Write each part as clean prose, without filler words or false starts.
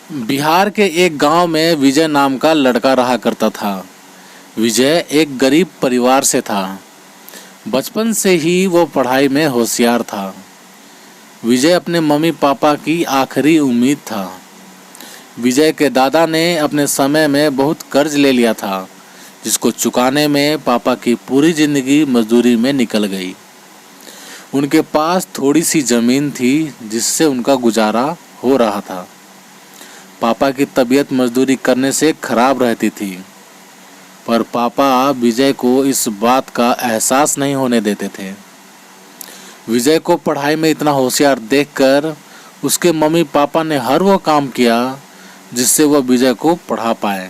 बिहार के एक गांव में विजय नाम का लड़का रहा करता था। विजय एक गरीब परिवार से था। बचपन से ही वो पढ़ाई में होशियार था। विजय अपने मम्मी पापा की आखिरी उम्मीद था। विजय के दादा ने अपने समय में बहुत कर्ज ले लिया था, जिसको चुकाने में पापा की पूरी जिंदगी मजदूरी में निकल गई। उनके पास थोड़ी सी जमीन थी, जिससे उनका गुजारा हो रहा था। पापा की तबीयत मजदूरी करने से खराब रहती थी, पर पापा विजय को इस बात का एहसास नहीं होने देते थे। विजय को पढ़ाई में इतना होशियार देखकर उसके मम्मी पापा ने हर वो काम किया जिससे वह विजय को पढ़ा पाए।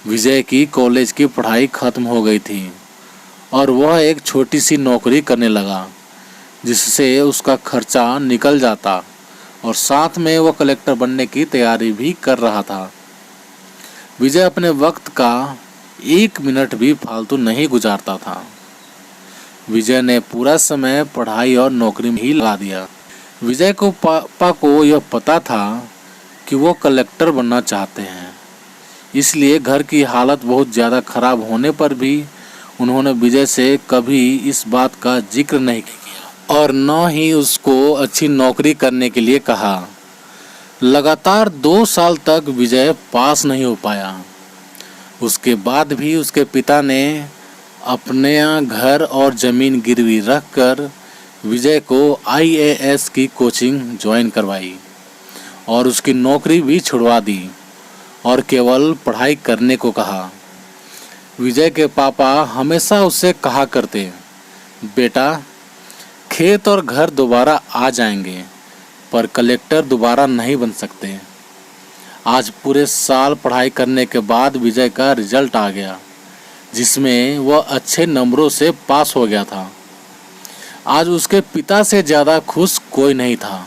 विजय की कॉलेज की पढ़ाई खत्म हो गई थी और वह एक छोटी सी नौकरी करने लगा, जिससे उसका खर्चा निकल जाता और साथ में वो कलेक्टर बनने की तैयारी भी कर रहा था। विजय अपने वक्त का एक मिनट भी फालतू नहीं गुजारता था। विजय ने पूरा समय पढ़ाई और नौकरी में ही लगा दिया। विजय को पापा को यह पता था कि वो कलेक्टर बनना चाहते हैं, इसलिए घर की हालत बहुत ज़्यादा खराब होने पर भी उन्होंने विजय से कभी इस बात का जिक्र नहीं किया और न ही उसको अच्छी नौकरी करने के लिए कहा। लगातार 2 साल तक विजय पास नहीं हो पाया। उसके बाद भी उसके पिता ने अपने घर और ज़मीन गिरवी रखकर विजय को IAS की कोचिंग ज्वाइन करवाई और उसकी नौकरी भी छुड़वा दी और केवल पढ़ाई करने को कहा। विजय के पापा हमेशा उससे कहा करते, बेटा, खेत और घर दोबारा आ जाएंगे, पर कलेक्टर दोबारा नहीं बन सकते। आज पूरे साल पढ़ाई करने के बाद विजय का रिजल्ट आ गया, जिसमें वह अच्छे नंबरों से पास हो गया था। आज उसके पिता से ज़्यादा खुश कोई नहीं था।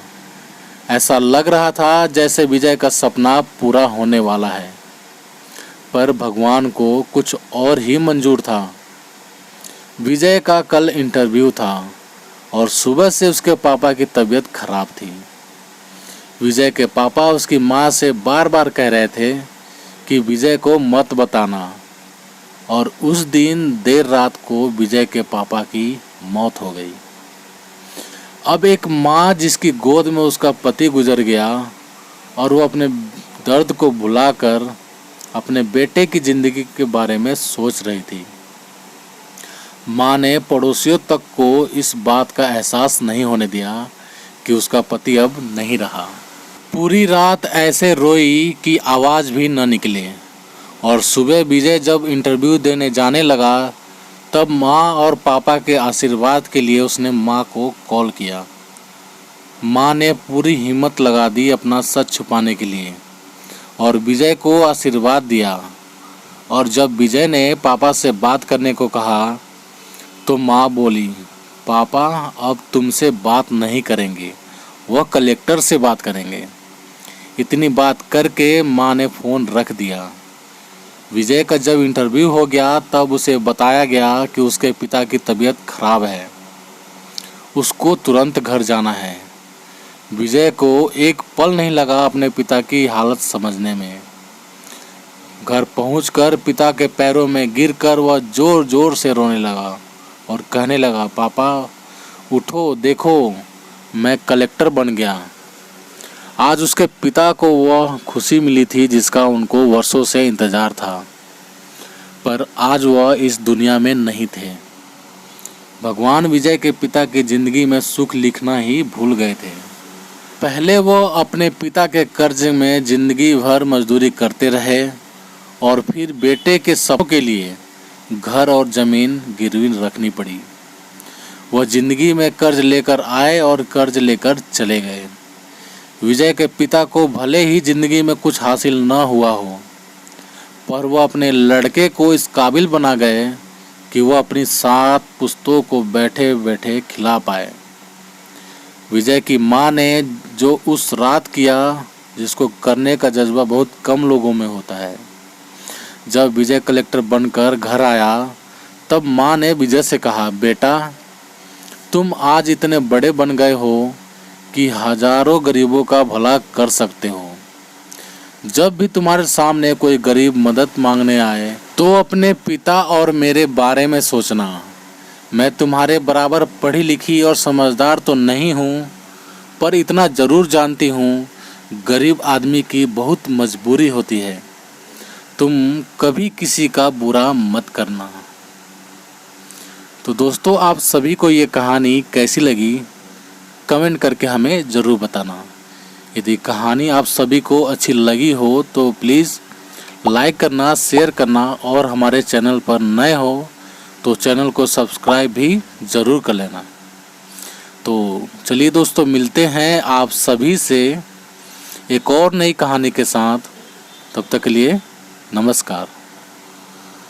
ऐसा लग रहा था जैसे विजय का सपना पूरा होने वाला है, पर भगवान को कुछ और ही मंजूर था। विजय का कल इंटरव्यू था और सुबह से उसके पापा की तबीयत खराब थी। विजय के पापा उसकी माँ से बार बार कह रहे थे कि विजय को मत बताना, और उस दिन देर रात को विजय के पापा की मौत हो गई। अब एक माँ जिसकी गोद में उसका पति गुजर गया और वो अपने दर्द को भुलाकर अपने बेटे की ज़िंदगी के बारे में सोच रही थी। माँ ने पड़ोसियों तक को इस बात का एहसास नहीं होने दिया कि उसका पति अब नहीं रहा। पूरी रात ऐसे रोई कि आवाज़ भी न निकले, और सुबह विजय जब इंटरव्यू देने जाने लगा तब माँ और पापा के आशीर्वाद के लिए उसने माँ को कॉल किया। माँ ने पूरी हिम्मत लगा दी अपना सच छुपाने के लिए और विजय को आशीर्वाद दिया। और जब विजय ने पापा से बात करने को कहा तो माँ बोली, पापा अब तुमसे बात नहीं करेंगे, वह कलेक्टर से बात करेंगे। इतनी बात करके माँ ने फ़ोन रख दिया। विजय का जब इंटरव्यू हो गया तब उसे बताया गया कि उसके पिता की तबीयत खराब है, उसको तुरंत घर जाना है। विजय को एक पल नहीं लगा अपने पिता की हालत समझने में। घर पहुंचकर पिता के पैरों में गिरकर वह ज़ोर ज़ोर से रोने लगा और कहने लगा, पापा उठो, देखो मैं कलेक्टर बन गया। आज उसके पिता को वह खुशी मिली थी जिसका उनको वर्षों से इंतज़ार था, पर आज वह इस दुनिया में नहीं थे। भगवान विजय के पिता की ज़िंदगी में सुख लिखना ही भूल गए थे। पहले वो अपने पिता के कर्ज में ज़िंदगी भर मजदूरी करते रहे और फिर बेटे के सपनों के लिए घर और ज़मीन गिरवी रखनी पड़ी। वह ज़िंदगी में कर्ज लेकर आए और कर्ज लेकर चले गए। विजय के पिता को भले ही ज़िंदगी में कुछ हासिल न हुआ हो, पर वह अपने लड़के को इस काबिल बना गए कि वह अपनी 7 पुश्तों को बैठे बैठे खिला पाए। विजय की माँ ने जो उस रात किया, जिसको करने का जज्बा बहुत कम लोगों में होता है। जब विजय कलेक्टर बनकर घर आया तब माँ ने विजय से कहा, बेटा तुम आज इतने बड़े बन गए हो कि हजारों गरीबों का भला कर सकते हो। जब भी तुम्हारे सामने कोई गरीब मदद मांगने आए तो अपने पिता और मेरे बारे में सोचना। मैं तुम्हारे बराबर पढ़ी लिखी और समझदार तो नहीं हूँ, पर इतना ज़रूर जानती हूँ गरीब आदमी की बहुत मजबूरी होती है। तुम कभी किसी का बुरा मत करना। तो दोस्तों, आप सभी को ये कहानी कैसी लगी कमेंट करके हमें ज़रूर बताना। यदि कहानी आप सभी को अच्छी लगी हो तो प्लीज़ लाइक करना, शेयर करना और हमारे चैनल पर नए हो तो चैनल को सब्सक्राइब भी ज़रूर कर लेना। तो चलिए दोस्तों, मिलते हैं आप सभी से एक और नई कहानी के साथ। तब तक के लिए नमस्कार।